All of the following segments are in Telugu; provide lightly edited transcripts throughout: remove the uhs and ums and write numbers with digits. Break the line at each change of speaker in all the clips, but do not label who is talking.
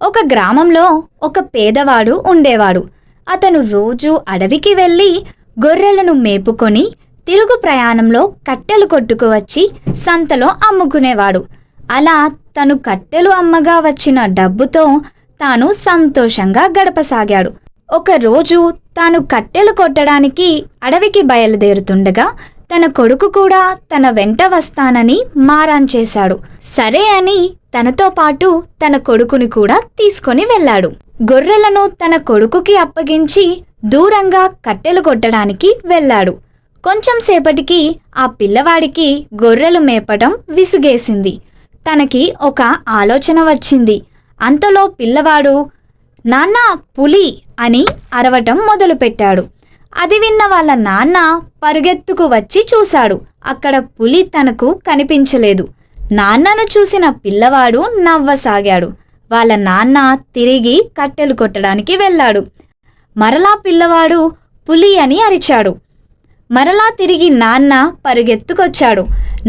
ఒక గ్రామంలో ఒక పేదవాడు ఉండేవాడు. అతను రోజూ అడవికి వెళ్ళి గొర్రెలను మేపుకొని తిరుగు ప్రయాణంలో కట్టెలు కొట్టుకువచ్చి సంతలో అమ్ముకునేవాడు. అలా తను కట్టెలు అమ్మగా వచ్చిన డబ్బుతో తాను సంతోషంగా గడపసాగాడు. ఒకరోజు తాను కట్టెలు కొట్టడానికి అడవికి బయలుదేరుతుండగా తన కొడుకు కూడా తన వెంట వస్తానని మారాన్ చేశాడు. సరే అని తనతో పాటు తన కొడుకుని కూడా తీసుకొని వెళ్ళాడు. గొర్రెలను తన కొడుకుకి అప్పగించి దూరంగా కట్టెలు కొట్టడానికి వెళ్ళాడు. కొంచెం సేపటికి ఆ పిల్లవాడికి గొర్రెలు మేపడం విసుగేసింది. తనకి ఒక ఆలోచన వచ్చింది. అంతలో పిల్లవాడు నాన్నా పులి అని అరవటం మొదలుపెట్టాడు. అది విన్న వాళ్ళ నాన్న పరుగెత్తుకు వచ్చి చూశాడు. అక్కడ పులి తనకు కనిపించలేదు. నాన్నను చూసిన పిల్లవాడు నవ్వసాగాడు. వాళ్ళ నాన్న తిరిగి కట్టెలు కొట్టడానికి వెళ్ళాడు. మరలా పిల్లవాడు పులి అని అరిచాడు. మరలా తిరిగి నాన్న పరుగెత్తుకొచ్చాడు.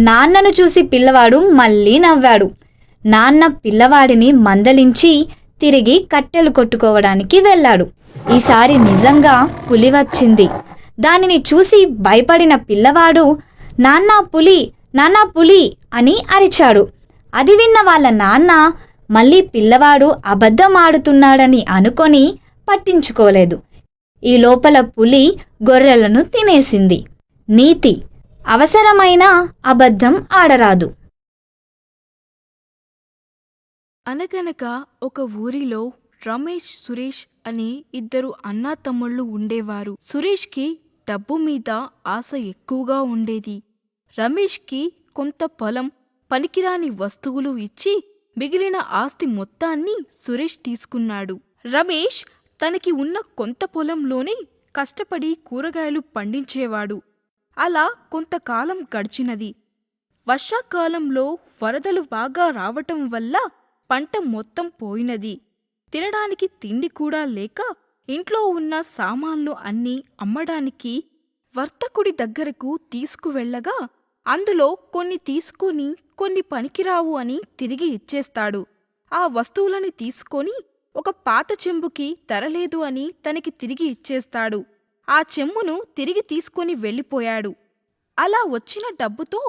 నాన్నను చూసి పిల్లవాడు మళ్ళీ నవ్వాడు. నాన్న పిల్లవాడిని మందలించి తిరిగి కట్టెలు కొట్టుకోవడానికి వెళ్ళాడు. ఈసారి నిజంగా పులి వచ్చింది. దానిని చూసి భయపడిన పిల్లవాడు నాన్నా పులి, నాన్నా పులి అని అరిచాడు. అది విన్న వాళ్ళ నాన్న మళ్ళీ పిల్లవాడు అబద్ధం ఆడుతున్నాడని అనుకొని పట్టించుకోలేదు. ఈ లోపల పులి గొర్రెలను తినేసింది. నీతి: అవసరమైన అబద్ధం ఆడరాదు.
అనగనగా ఒక ఊరిలో రమేష్, సురేష్ అని ఇద్దరు అన్నాతమ్ముళ్ళు ఉండేవారు. సురేష్కి డబ్బు మీద ఆశ ఎక్కువగా ఉండేది. రమేష్కి కొంత పొలం, పనికిరాని వస్తువులు ఇచ్చి మిగిలిన ఆస్తి మొత్తాన్ని సురేష్ తీసుకున్నాడు. రమేష్ తనకి ఉన్న కొంత పొలంలోనే కష్టపడి కూరగాయలు పండించేవాడు. అలా కొంతకాలం గడిచినది. వర్షాకాలంలో వరదలు బాగా రావటం వల్ల పంట మొత్తం పోయినది. తినడానికి తిండి కూడా లేక ఇంట్లో ఉన్న సామాన్లు అన్నీ అమ్మడానికి వర్తకుడి దగ్గరకు తీసుకువెళ్లగా అందులో కొన్ని తీసుకుని కొన్ని పనికిరావు అని తిరిగి ఇచ్చేస్తాడు. ఆ వస్తువులని తీసుకొని ఒక పాత చెంబుకి ధరలేదు అని తనకి తిరిగి ఇచ్చేస్తాడు. ఆ చెంబును తిరిగి తీసుకొని వెళ్ళిపోయాడు. అలా వచ్చిన డబ్బుతో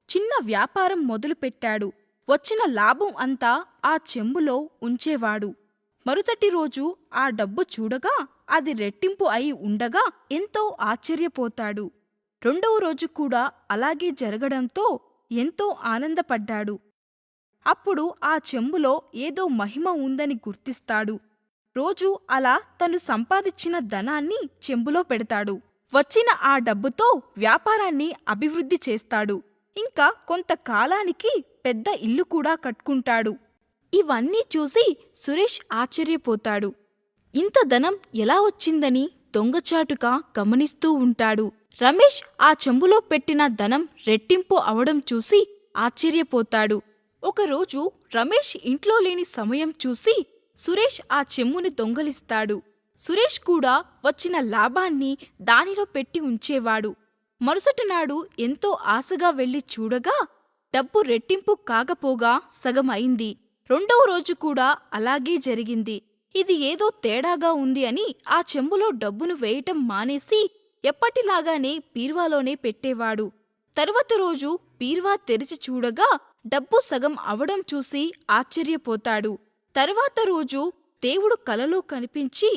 చిన్న వ్యాపారం మొదలుపెట్టాడు. వచ్చిన లాభం అంతా ఆ చెంబులో ఉంచేవాడు. మరుసటి రోజు ఆ డబ్బు చూడగా అది రెట్టింపు అయి ఉండగా ఎంతో ఆశ్చర్యపోతాడు. రెండవ రోజు కూడా అలాగే జరగడంతో ఎంతో ఆనందపడ్డాడు. అప్పుడు ఆ చెంబులో ఏదో మహిమ ఉందని గుర్తిస్తాడు. రోజూ అలా తను సంపాదించిన ధనాన్ని చెంబులో పెడతాడు. వచ్చిన ఆ డబ్బుతో వ్యాపారాన్ని అభివృద్ధి చేస్తాడు. ఇంకా కొంతకాలానికి పెద్ద ఇల్లు కూడా కట్టుకుంటాడు. ఇవన్నీ చూసి సురేష్ ఆశ్చర్యపోతాడు. ఇంత ధనం ఎలా వచ్చిందని దొంగచాటుగా గమనిస్తూ ఉంటాడు. రమేష్ ఆ చెంబులో పెట్టిన ధనం రెట్టింపు అవడం చూసి ఆశ్చర్యపోతాడు. ఒకరోజు రమేష్ ఇంట్లో లేని సమయం చూసి సురేష్ ఆ చెంబుని దొంగలిస్తాడు. సురేష్ కూడా వచ్చిన లాభాన్ని దానిలో పెట్టి ఉంచేవాడు. మరుసటినాడు ఎంతో ఆశగా వెళ్లి చూడగా డబ్బు రెట్టింపు కాకపోగా సగం అయింది. రెండవ రోజు కూడా అలాగే జరిగింది. ఇది ఏదో తేడాగా ఉంది అని ఆ చెంబులో డబ్బును వేయటం మానేసి ఎప్పటిలాగానే బీర్వాలోనే పెట్టేవాడు. తరువాత రోజు బీర్వా తెరిచి చూడగా డబ్బు సగం అవడం చూసి ఆశ్చర్యపోతాడు. తరువాత రోజు దేవుడు కలలో కనిపించి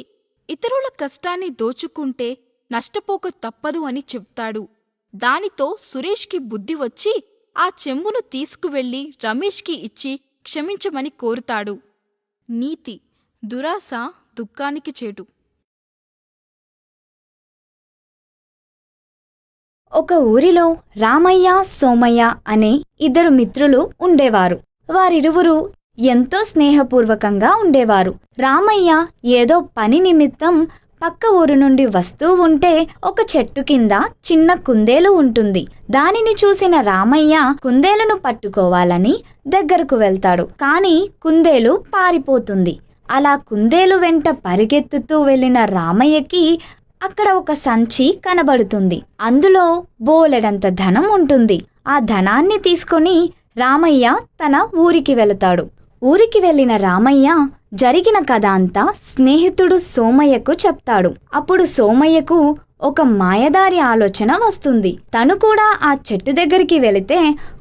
ఇతరుల కష్టాన్ని దోచుకుంటే నష్టపోక తప్పదు అని చెప్తాడు. దానితో సురేష్కి బుద్ధి వచ్చి ఆ చెంబును తీసుకువెళ్లి రమేష్కి ఇచ్చి క్షమించమని కోరుతాడు. నీతి: దురాశ దుఃఖానికి చేటు.
ఒక ఊరిలో రామయ్య, సోమయ్య అనే ఇద్దరు మిత్రులు ఉండేవారు. వారిరువురు ఎంతో స్నేహపూర్వకంగా ఉండేవారు. రామయ్య ఏదో పని నిమిత్తం పక్క ఊరు నుండి వస్తూ ఉంటే ఒక చెట్టు కింద చిన్న కుందేలు ఉంటుంది. దానిని చూసిన రామయ్య కుందేలును పట్టుకోవాలని దగ్గరకు వెళ్తాడు. కానీ కుందేలు పారిపోతుంది. అలా కుందేలు వెంట పరిగెత్తుతూ వెళ్లిన రామయ్యకి అక్కడ ఒక సంచి కనబడుతుంది. అందులో బోలెడంత ధనం ఉంటుంది. ఆ ధనాన్ని తీసుకొని రామయ్య తన ఊరికి వెళతాడు. ఊరికి వెళ్ళిన రామయ్య జరిగిన కథ అంతా స్నేహితుడు సోమయ్యకు చెప్తాడు. అప్పుడు సోమయ్యకు ఒక మాయదారి ఆలోచన వస్తుంది. తను కూడా ఆ చెట్టు దగ్గరికి వెళితే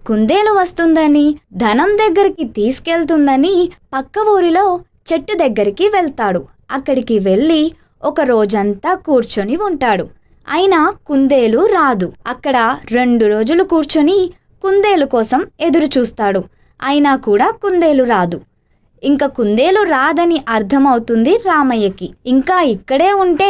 కుందేలు వస్తుందని, ధనం దగ్గరికి తీసుకెళ్తుందని పక్క ఊరిలో చెట్టు దగ్గరికి వెళ్తాడు. అక్కడికి వెళ్ళి ఒక రోజంతా కూర్చొని ఉంటాడు. అయినా కుందేలు రాదు. అక్కడ 2 రోజులు కూర్చొని కుందేలు కోసం ఎదురు చూస్తాడు. అయినా కూడా కుందేలు రాదు. ఇంకా కుందేలు రాదని అర్థమవుతుంది రామయ్యకి. ఇంకా ఇక్కడే ఉంటే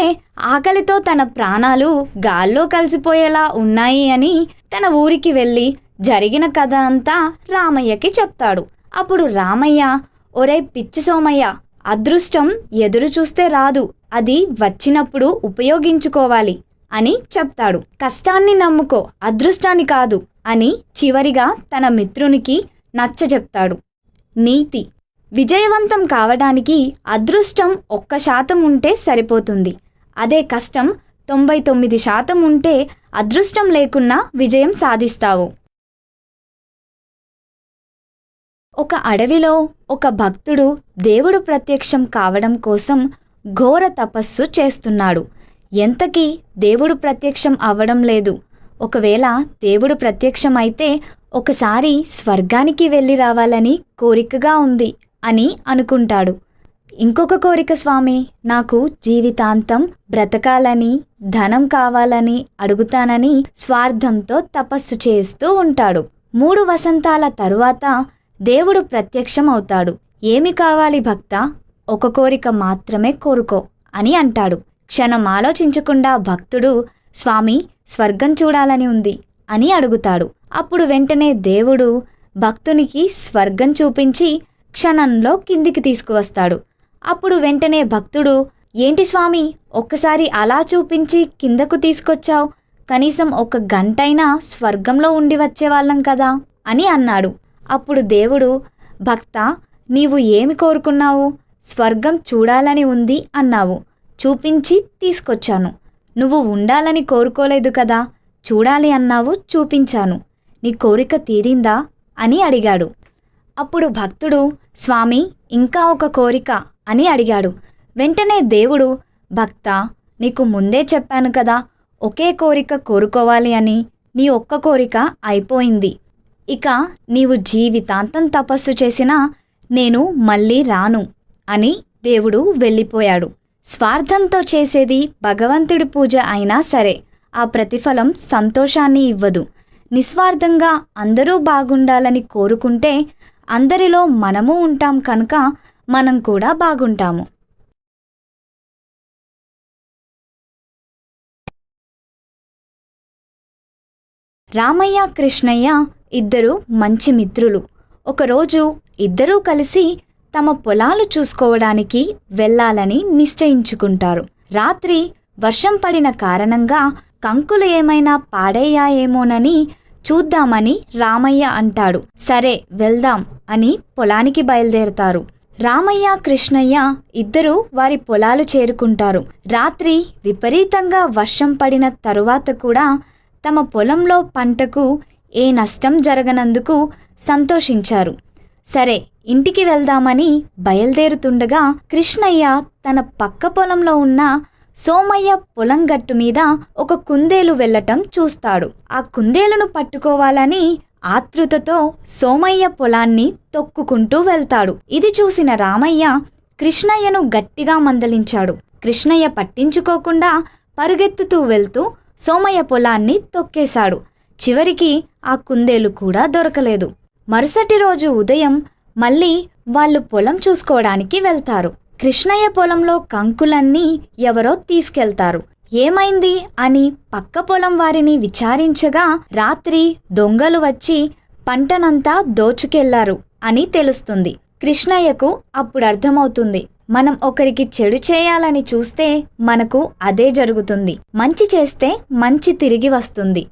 ఆకలితో తన ప్రాణాలు గాల్లో కలిసిపోయేలా ఉన్నాయి అని తన ఊరికి వెళ్ళి జరిగిన కథ అంతా రామయ్యకి చెప్తాడు. అప్పుడు రామయ్య, ఒరే పిచ్చి సోమయ్య, అదృష్టం ఎదురు చూస్తే రాదు, అది వచ్చినప్పుడు ఉపయోగించుకోవాలి అని చెప్తాడు. కష్టాన్ని నమ్ముకో, అదృష్టాన్ని కాదు అని చివరిగా తన మిత్రునికి నచ్చజెప్తాడు. నీతి: విజయవంతం కావడానికి అదృష్టం 1% ఉంటే సరిపోతుంది. అదే కష్టం 99% ఉంటే అదృష్టం లేకున్నా విజయం సాధిస్తావు. ఒక అడవిలో ఒక భక్తుడు దేవుడు ప్రత్యక్షం కావడం కోసం ఘోర తపస్సు చేస్తున్నాడు. ఎంతకీ దేవుడు ప్రత్యక్షం అవ్వడం లేదు. ఒకవేళ దేవుడు ప్రత్యక్షం అయితే ఒకసారి స్వర్గానికి వెళ్ళి రావాలని కోరికగా ఉంది అని అనుకుంటాడు. ఇంకొక కోరిక స్వామి, నాకు జీవితాంతం బ్రతకాలని, ధనం కావాలని అడుగుతానని స్వార్థంతో తపస్సు చేస్తూ ఉంటాడు. 3 వసంతాల తరువాత దేవుడు ప్రత్యక్షం అవుతాడు. ఏమి కావాలి భక్తా? ఒక కోరిక మాత్రమే కోరుకో అని అంటాడు. క్షణం ఆలోచించకుండా భక్తుడు, స్వామి, స్వర్గం చూడాలని ఉంది అని అడుగుతాడు. అప్పుడు వెంటనే దేవుడు భక్తునికి స్వర్గం చూపించి క్షణంలో కిందికి తీసుకువస్తాడు. అప్పుడు వెంటనే భక్తుడు, ఏంటి స్వామి, ఒక్కసారి అలా చూపించి కిందకు తీసుకొచ్చావు, కనీసం 1 గంటైనా స్వర్గంలో ఉండి వచ్చేవాళ్ళం కదా అని అన్నాడు. అప్పుడు దేవుడు, భక్తా, నీవు ఏమి కోరుకున్నావు? స్వర్గం చూడాలని ఉంది అన్నావు, చూపించి తీసుకొచ్చాను. నువ్వు ఉండాలని కోరుకోలేదు కదా, చూడాలి అన్నావు, చూపించాను. నీ కోరిక తీరిందా అని అడిగాడు. అప్పుడు భక్తుడు, స్వామి, ఇంకా ఒక కోరిక అని అడిగాడు. వెంటనే దేవుడు, భక్తా, నీకు ముందే చెప్పాను కదా ఒకే కోరిక కోరుకోవాలి అని. నీ ఒక్క కోరిక అయిపోయింది. ఇక నీవు జీవితాంతం తపస్సు చేసినా నేను మళ్ళీ రాను అని దేవుడు వెళ్ళిపోయాడు. స్వార్థంతో చేసేది భగవంతుడి పూజ అయినా సరే ఆ ప్రతిఫలం సంతోషాన్ని ఇవ్వదు. నిస్వార్థంగా అందరూ బాగుండాలని కోరుకుంటే అందరిలో మనము ఉంటాం కనుక మనం కూడా బాగుంటాము. రామయ్య, కృష్ణయ్య ఇద్దరు మంచి మిత్రులు. ఒకరోజు ఇద్దరూ కలిసి తమ పొలాలు చూసుకోవడానికి వెళ్ళాలని నిశ్చయించుకుంటారు. రాత్రి వర్షం పడిన కారణంగా కంకులు ఏమైనా పాడయ్యాయేమోనని చూద్దామని రామయ్య అంటాడు. సరే వెళ్దాం అని పొలానికి బయలుదేరతారు. రామయ్య, కృష్ణయ్య ఇద్దరూ వారి పొలాలు చేరుకుంటారు. రాత్రి విపరీతంగా వర్షం పడిన తరువాత కూడా తమ పొలంలో పంటకు ఏ నష్టం జరగనందుకు సంతోషించారు. సరే ఇంటికి వెళ్దామని బయలుదేరుతుండగా కృష్ణయ్య తన పక్క పొలంలో ఉన్న సోమయ్య పొలం గట్టు మీద ఒక కుందేలు వెళ్ళటం చూస్తాడు. ఆ కుందేలును పట్టుకోవాలని ఆతృతతో సోమయ్య పొలాన్ని తొక్కుకుంటూ వెళ్తాడు. ఇది చూసిన రామయ్య కృష్ణయ్యను గట్టిగా మందలించాడు. కృష్ణయ్య పట్టించుకోకుండా పరుగెత్తుతూ వెళ్తూ సోమయ్య పొలాన్ని తొక్కేశాడు. చివరికి ఆ కుందేలు కూడా దొరకలేదు. మరుసటి రోజు ఉదయం మళ్ళీ వాళ్ళు పొలం చూసుకోవడానికి వెళ్తారు. కృష్ణయ్య పొలంలో కంకులన్నీ ఎవరో తీసుకెళ్తారు. ఏమైంది అని పక్క పొలం వారిని విచారించగా రాత్రి దొంగలు వచ్చి పంటనంతా దోచుకెళ్లారు అని తెలుస్తుంది. కృష్ణయ్యకు అప్పుడు అర్థమవుతుంది, మనం ఒకరికి చెడు చేయాలని చూస్తే మనకు అదే జరుగుతుంది. మంచి చేస్తే మంచి తిరిగి వస్తుంది.